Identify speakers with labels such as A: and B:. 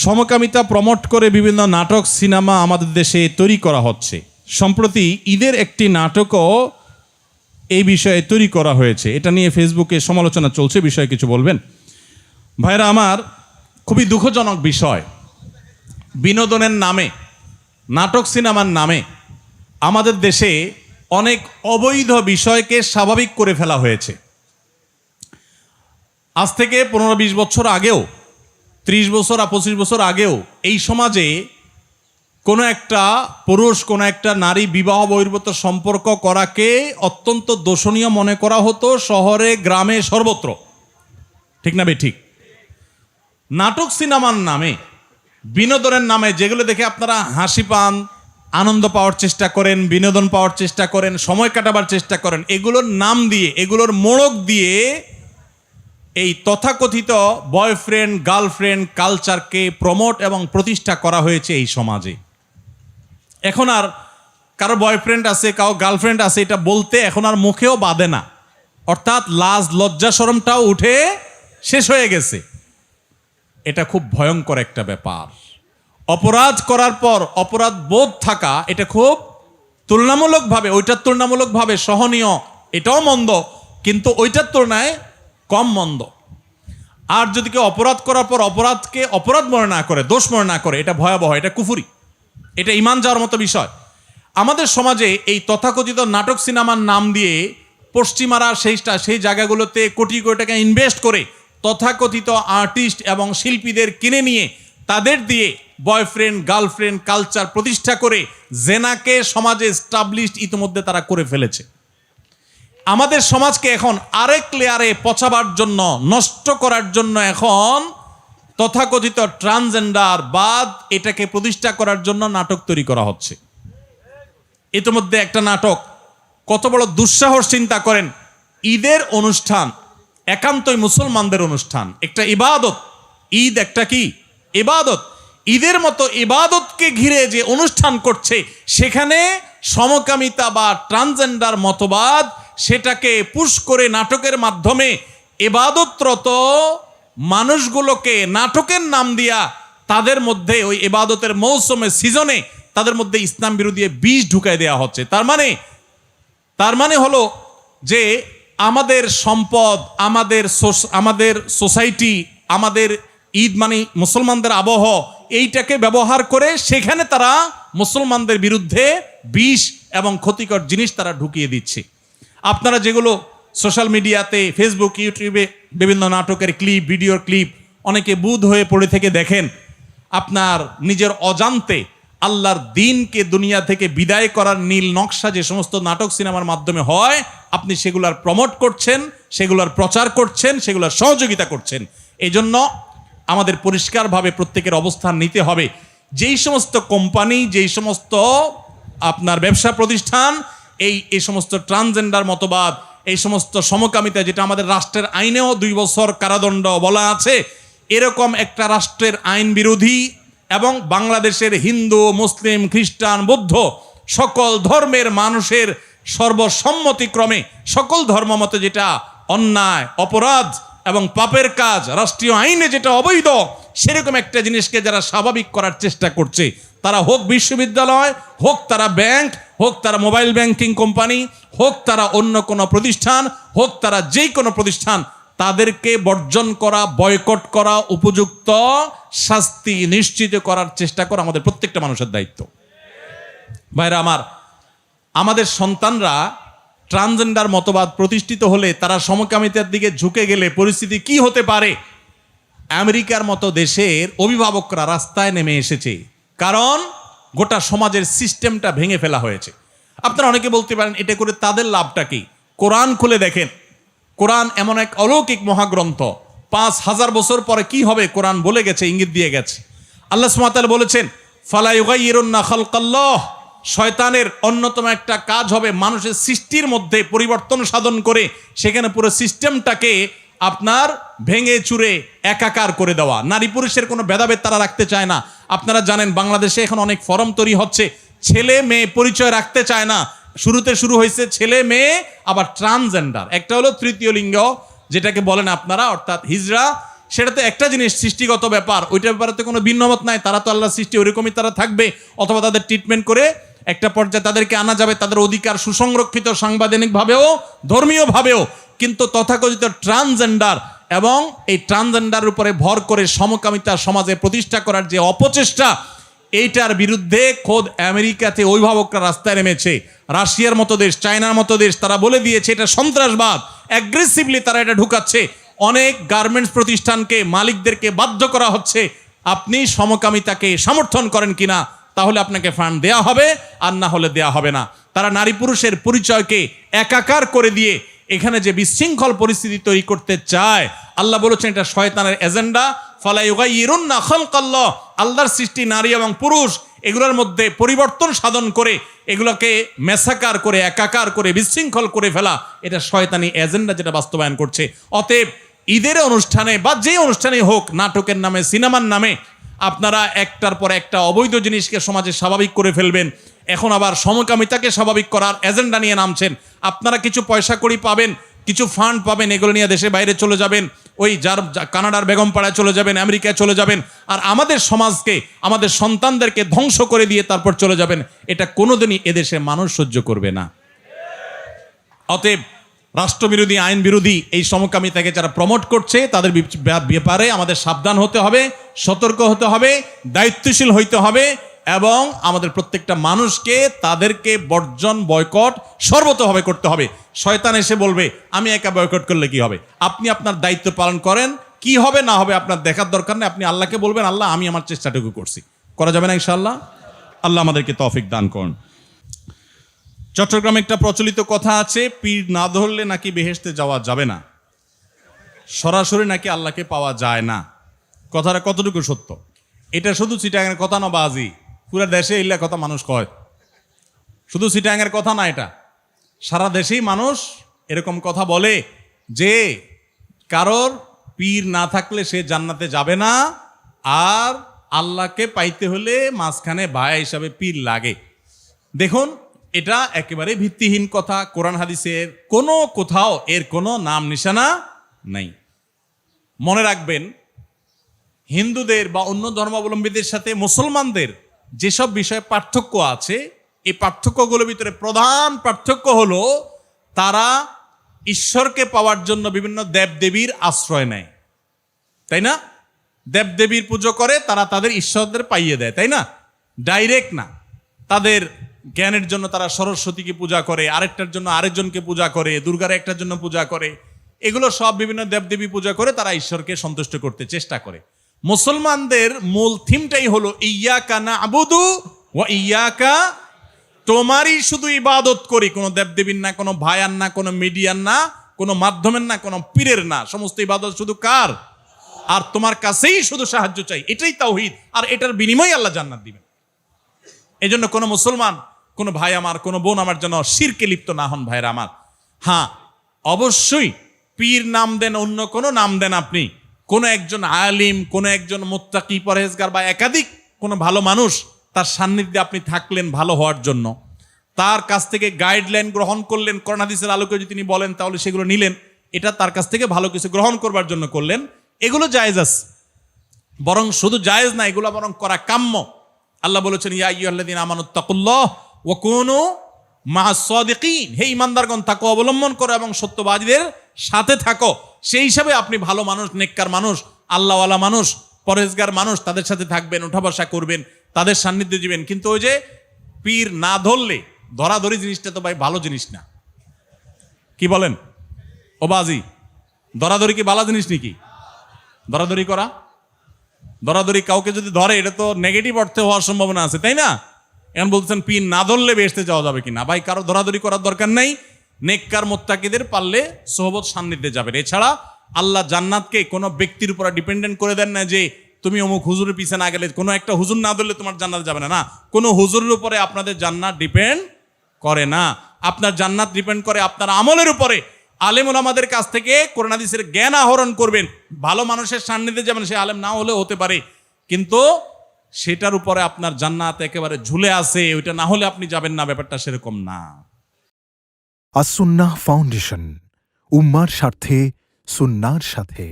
A: সমকামিতা প্রমোট করে বিভিন্ন নাটক সিনেমা আমাদের দেশে তৈরি করা হচ্ছে। সম্প্রতি ঈদের একটি নাটকও এই বিষয়ে তৈরি করা হয়েছে। এটা নিয়ে ফেসবুকে সমালোচনা চলছে, বিষয়ে কিছু বলবেন? ভাইরা আমার, খুবই দুঃখজনক বিষয়, বিনোদনের নামে, নাটক সিনেমার নামে আমাদের দেশে অনেক অবৈধ বিষয়কে স্বাভাবিক করে ফেলা হয়েছে। আজ থেকে 15-20 বছর আগেও, 30 বছর আর 25 বছর আগেও এই সমাজে কোনো একটা পুরুষ কোনো একটা নারী বিবাহ বহির্ভূত সম্পর্ক করাকে অত্যন্ত দোষণীয় মনে করা হতো, শহরে গ্রামে সর্বত্র। ঠিক না ঠিক? নাটক সিনেমার নামে, বিনোদনের নামে যেগুলো দেখে আপনারা হাসি পান, আনন্দ পাওয়ার চেষ্টা করেন, বিনোদন পাওয়ার চেষ্টা করেন, সময় কাটাবার চেষ্টা করেন, এগুলোর নাম দিয়ে, এগুলোর মোড়ক দিয়ে এই তথাকথিত বয়ফ্রেন্ড গার্লফ্রেন্ড কালচারকে প্রমোট এবং প্রতিষ্ঠা করা হয়েছে এই সমাজে। এখন আর কারো বয়ফ্রেন্ড আছে, কারো গার্লফ্রেন্ড আছে এটা বলতে এখন আর মুখেও বাধে না, অর্থাৎ লাজ লজ্জা শরমটাও উঠে শেষ হয়ে গেছে। এটা খুব ভয়ঙ্কর একটা ব্যাপার। অপরাধ করার পর অপরাধ বোধ থাকা, এটা খুব তুলনামূলকভাবে, ওইটার তুলনামূলকভাবে সহনীয়, এটাও মন্দ, কিন্তু ওইটার তুলনায় কম মন্দ। আর যদি কেউ অপরাধ করার পর অপরাধকে অপরাধ মনে না করে, দোষ মনে না করে, এটা ভয়াবহ, এটা কুফরি, এটা ঈমান যাওয়ার মতো বিষয়। আমাদের সমাজে এই তথাকথিত নাটক সিনেমার নাম দিয়ে পশ্চিমারা সেই জায়গাগুলোতে কোটি কোটি টাকা ইনভেস্ট করে তথাকথিত আর্টিস্ট এবং শিল্পীদের কিনে নিয়ে তাদের দিয়ে বয়ফ্রেন্ড গার্লফ্রেন্ড কালচার প্রতিষ্ঠা করে জেনাকে সমাজে এস্টাবলিশড ইতিমধ্যে তারা করে ফেলেছে। আমাদের সমাজকে এখন আরেক লেয়ারে পচাবার জন্য, নষ্ট করার জন্য এখন তথাকথিত ট্রান্সজেন্ডার বাদ এটাকে প্রতিষ্ঠা করার জন্য নাটক তৈরি করা হচ্ছে। ইতিমধ্যে একটা নাটক, কত বড় দুঃসাহস চিন্তা করেন, ঈদের অনুষ্ঠান একান্তই মুসলমানদের অনুষ্ঠান, একটা ইবাদত। ঈদ একটা কি ইবাদত, ঈদের মতো ইবাদতকে ঘিরে যে অনুষ্ঠান করছে সেখানে সমকামিতা বা ট্রান্সজেন্ডার মতবাদ সেটাকে পুশ করে নাটকের মাধ্যমে ইবাদতরত মানুষগুলোকে নাটকের নাম দিয়া তাদের মধ্যে ওই ইবাদতের মৌসুমে সিজনে তাদের মধ্যে ইসলাম বিরোধী বিষ ঢুকাই দেওয়া হচ্ছে। তার মানে হলো যে আমাদের সম্পদ, আমাদের সোসাইটি, আমাদের ঈদ মানে মুসলমানদের আবহ, এইটাকে ব্যবহার করে সেখানে তারা মুসলমানদের বিরুদ্ধে বিষ এবং ক্ষতিকর জিনিস তারা ঢুকিয়ে দিচ্ছে। আপনারা যেগুলো সোশ্যাল মিডিয়াতে, ফেসবুক, ইউটিউবে বিভিন্ন নাটকের ক্লিপ, ভিডিওর ক্লিপ অনেকে বুধ হয়ে পড়ে থেকে দেখেন, আপনার নিজের অজান্তে আল্লাহর দ্বীনকে দুনিয়া থেকে বিদায় করার নীল নকশা যে সমস্ত নাটক সিনেমার মাধ্যমে হয়, আপনি সেগুলার প্রমোট করছেন, সেগুলার প্রচার করছেন, সেগুলার সহযোগিতা করছেন। এই জন্য আমাদের পরিষ্কারভাবে প্রত্যেকের অবস্থান নিতে হবে। যেই সমস্ত কোম্পানি, যেই সমস্ত আপনার ব্যবসা প্রতিষ্ঠান এই সমস্ত ট্রান্সজেন্ডার মতবাদ, এই সমস্ত সমকামিতা, যেটা আমাদের রাষ্ট্রের আইনেও 2 বছর কারাদণ্ড বলা আছে, এরকম একটা রাষ্ট্রের আইন বিরোধী এবং বাংলাদেশের হিন্দু, মুসলিম, খ্রিস্টান, বৌদ্ধ সকল ধর্মের মানুষের সর্বসম্মতিক্রমে সকল ধর্মমতে যেটা অন্যায়, অপরাধ এবং পাপের কাজ, রাষ্ট্রীয় আইনে যেটা অবৈধ, সেরকম একটা জিনিসকে যারা স্বাভাবিক করার চেষ্টা করছে, তারা হোক বিশ্ববিদ্যালয়, হোক তারা ব্যাংক, হোক তারা মোবাইল ব্যাংকিং কোম্পানি, হোক তারা অন্য কোনো প্রতিষ্ঠান, হোক তারা যেই কোনো প্রতিষ্ঠান, তাদেরকে বর্জন করা, বয়কট করা, উপযুক্ত শাস্তি নিশ্চিত করার চেষ্টা করা আমাদের প্রত্যেকটা মানুষের দায়িত্ব। ভাইরা আমার, আমাদের সন্তানরা ট্রান্সজেন্ডার মতবাদ প্রতিষ্ঠিত হলে, তারা সমকামিতার দিকে ঝুঁকে গেলে পরিস্থিতি কি হতে পারে? আমেরিকার মতো দেশের অভিভাবকরা রাস্তায় নেমে এসেছে, কারণ গোটা সমাজের সিস্টেমটা ভেঙে ফেলা হয়েছে। আপনারা অনেকে বলতে পারেন এটা করে তাদের লাভটা কি? কোরআন খুলে দেখেন। কোরআন এমন এক অলৌকিক মহাগ্রন্থ, 5000 বছর পরে কি হবে কোরআন বলে গেছে, ইঙ্গিত দিয়ে গেছে। আল্লাহ সুবহানাহু ওয়া তাআলা বলেছেন, ফালা ইউগাইয়িরুন্না খালকাল্লাহ, শয়তানের অন্যতম একটা কাজ হবে মানুষের সৃষ্টির মধ্যে পরিবর্তন সাধন করে সেখানে পুরো সিস্টেমটাকে আপনার ভেঙে চুরে একাকার করে দেওয়া। নারী পুরুষের কোনো ভেদাভেদ তারা রাখতে চায় না। আপনারা জানেন বাংলাদেশে এখন অনেক ফরম তৈরি হচ্ছে, ছেলে মেয়ে পরিচয় রাখতে চায় না। শুরুতে শুরু হয়েছে ছেলে মেয়ে, আবার ট্রান্সজেন্ডার, একটা হলো তৃতীয় লিঙ্গ যেটাকে বলেন আপনারা, অর্থাৎ হিজড়া, সেটা তো একটা জিনিস, সৃষ্টিগত ব্যাপার, ওইটার ব্যাপারে তো কোনো ভিন্নমত নাই। তারা তো আল্লাহ সৃষ্টি, ওইরকমই তারা থাকবে, অথবা তাদের ট্রিটমেন্ট করে একটা পর্যায়ে তাদেরকে আনা যাবে, তাদের অধিকার সুসংরক্ষিত সাংবিধানিকভাবেও ধর্মীয়ভাবেও। কিন্তু তথাকথিত ট্রান্সজেন্ডার এবং এই ট্রান্সজেন্ডার উপরে ভর করে সমকামিতা সমাজে প্রতিষ্ঠা করার যে অপচেষ্টা, এইটার বিরুদ্ধে খোদ আমেরিকাতে অভিভাবকরা রাস্তায় নেমেছে। রাশিয়ার মতো দেশ, চায়নার মতো দেশ, তারা বলে দিয়েছে এটা সন্ত্রাসবাদ। অ্যাগ্রেসিভলি তারা এটা ঢুকাচ্ছে। অনেক গার্মেন্টস প্রতিষ্ঠানকে, মালিকদেরকে বাধ্য করা হচ্ছে, আপনি সমকামিতাকে সমর্থন করেন কিনা, তাহলে আপনাকে ফান্ড দেয়া হবে, আর না হলে দেয়া হবে না। তারা নারী পুরুষের পরিচয়কে একাকার করে দিয়ে এখানে যে বিশৃঙ্খল পরিস্থিতি তৈরি করতে চায়, আল্লাহ বলেছেন এটা শয়তানের এজেন্ডা। ফালা ইউগাইয়িরুন্না খালকাল্লাহ, আল্লাহর সৃষ্টি নারী এবং পুরুষ, এগুলোর মধ্যে পরিবর্তন সাধন করে এগুলোকে মেসাকার করে, একাকার করে, বিশৃঙ্খল করে ফেলা, এটা শয়তানি এজেন্ডা যেটা বাস্তবায়ন করছে। অতএব ঈদের অনুষ্ঠানে বা যে অনুষ্ঠানে হোক, নাটকের নামে, সিনেমার নামে আপনারা একটার পর একটা অবৈধ জিনিসকে সমাজে স্বাভাবিক করে ফেলবেন। এখন আবার সমকামিতাকে স্বাভাবিক করার এজেন্ডা নিয়ে নামছেন। আপনারা কিছু পয়সা কড়ি পাবেন, কিছু ফান্ড পাবেন, এগুলো নিয়ে দেশে বাইরে চলে যাবেন, ওই কানাডার বেগমপাড়ায় চলে যাবেন, আমেরিকায় চলে যাবেন, আর আমাদের সমাজকে, আমাদের সন্তানদেরকে ধ্বংস করে দিয়ে তারপর চলে যাবেন। এটা কোনোদিনই এদেশে মানুষ সহ্য করবে না। অতএব রাষ্ট্রবিরোধী, আইন বিরোধী এই সমকামিতাকে যারা প্রমোট করছে, তাদের ব্যাপারে আমাদের সাবধান হতে হবে, সতর্ক হতে হবে, দায়িত্বশীল হইতে হবে, এবং আমাদের প্রত্যেকটা মানুষকে তাদেরকে বর্জন, বয়কট সর্বতভাবে করতে হবে। শয়তান এসে বলবে আমি একা বয়কট করলে কি হবে, আপনি আপনার দায়িত্ব পালন করেন, কি হবে না হবে আপনার দেখার দরকার নেই। আপনি আল্লাহকে বলবেন, আল্লাহ আমি আমার চেষ্টাটুকু করছি। করা যাবে না ইনশাআল্লাহ? আল্লাহ আমাদেরকে তৌফিক দান করুন। চট্টগ্রামে একটা প্রচলিত কথা আছে, পীর না ধরলে নাকি বেহেশতে যাওয়া যাবে না, সরাসরি নাকি আল্লাহকে পাওয়া যায় না। কথাটা কতটুকু সত্য? এটা শুধু চিটাগাংয়ের কথা না বাজি, পুরো দেশে ইল্লা কথা মানুষ কয়। শুধু চিটাগাংয়ের কথা না, এটা সারা দেশেই মানুষ এরকম কথা বলে যে কারোর পীর না থাকলে সে জান্নাতে যাবে না, আর আল্লাহকে পাইতে হলে মাঝখানে ভায়া হিসাবে পীর লাগে। দেখুন, এটা একেবারে ভিত্তিহীন কথা। কোরআন হাদিসের কোনো কোথাও এর কোনো নাম নিশানা নাই। মনে রাখবেন, হিন্দুদের বা অন্য ধর্মাবলম্বীদের সাথে মুসলমানদের যেসব বিষয়ে পার্থক্য আছে, এই পার্থক্যগুলোর ভিতরে প্রধান পার্থক্য হলো তারা ঈশ্বরকে পাওয়ার জন্য বিভিন্ন দেবদেবীর আশ্রয় নেয়, তাই না? দেবদেবীর পুজো করে, তারা তাদের ঈশ্বরদের পাইয়ে দেয়, তাই না? ডাইরেক্ট না। তাদের জ্ঞানের জন্য তারা সরস্বতীকে পূজা করে, আরেকটার জন্য আরেকজনকে পূজা করে, দুর্গার একটার জন্য পূজা করে, এগুলো সব বিভিন্ন দেবদেবী পূজা করে তারা ঈশ্বরকে সন্তুষ্ট করতে চেষ্টা করে। মুসলমানদের মূল থিমটাই হলো ইয়াকা না'বুদু ওয়া ইয়াকা, তোমারই শুধু ইবাদত করি, কোনো দেবদেবীর না, কোনো ভায়ার না, কোনো মিডিয়ার না, কোনো মাধ্যমের না, কোনো পীরের না, সমস্ত ইবাদত শুধু কার? আর তোমার কাছেই শুধু সাহায্য চাই, এটাই তাওহীদ। আর এটার বিনিময়ে আল্লাহ জান্নাত দিবেন। এই জন্য কোনো মুসলমান, কোনো ভাই আমার, কোনো বোন আমার যেন শিরকে লিপ্ত না হন, ভাইরা আমার। হ্যাঁ, অবশ্যই পীর নাম দেন, অন্য কোনো নাম দেন আপনি, কোনো একজন আলিম, কোনো একজন মুত্তাকি, পরহেজগার বা একাধিক কোনো ভালো মানুষ, তার সান্নিধ্যে আপনি থাকলেন ভালো হওয়ার জন্য, তার কাছ থেকে গাইডলাইন গ্রহণ করলেন, কোরআন হাদিসের আলোকে যদি তিনি বলেন তাহলে সেগুলো নিলেন, এটা তার কাছ থেকে ভালো কিছু গ্রহণ করবার জন্য করলেন, এগুলো জায়েজ আছে। বরং শুধু জায়েজ না, এগুলো বরং করা কাম্য। আল্লাহ বলেছেন ইয়া আইয়ুহাল্লাযীনা আমানুত্তাকুল্লাহ ওয়া কুনু মা'আস সাদিকিন, হে ঈমানদারগণ তাকওয়া অবলম্বন করো এবং সত্যবাদীদের সাথে থাকো। সেই হিসাবে আপনি ভালো মানুষ, নেককার মানুষ, আল্লাহওয়ালা মানুষ, পরহেজগার মানুষ, তাদের সাথে থাকবেন, উঠা বসা করবেন, তাদের সান্নিধ্যে দিবেন। কিন্তু ওই যে পীর না ধরলে, ধরাধরি জিনিসটা তো ভাই ভালো জিনিস না। কি বলেন ও বাজি? ধরাধরি কি ভালো জিনিস নাকি? ধরাধরি করা, ধরাধরি কাউকে যদি ধরে, এটা তো নেগেটিভ অর্থে হওয়ার সম্ভাবনা আছে, তাই না? এখন বলছেন পীর না ধরলে বেহেশতে যাওয়া যাবে কিনা। ভাই, কারো ধরাধরি করার দরকার নাই। নেককার মুত্তাকিদের পারলে সোহবত সান্নিধ্যে যাবেন। এছাড়া আল্লাহ জান্নাতকে কোনো ব্যক্তির উপর ডিপেন্ডেন্ট করে দেন না, যে তুমি অমুক হুজুরের পিছনে না গেলে, কোনো একটা হুজুর না ধরলে তোমার জান্নাত যাবে না। না, কোনো হুজুরের উপরে আপনাদের জান্নাত ডিপেন্ড করে না। আপনার জান্নাত ডিপেন্ড করে আপনার আমলের উপরে। আলেম ওলামাদের কাছ থেকে কোরআন হাদিসের জ্ঞান আহরণ করবেন, ভালো মানুষের সান্নিধ্যে যাবেন, সে আলেম না হলেও হতে পারে, কিন্তু সেটার উপরে আপনার জান্নাত একেবারে ঝুলে আছে, ওইটা না হলে আপনি যাবেন না, ব্যাপারটা সেরকম না।
B: আস-সুন্নাহ ফাউন্ডেশন, উম্মার স্বার্থে সুন্নাহর সাথে।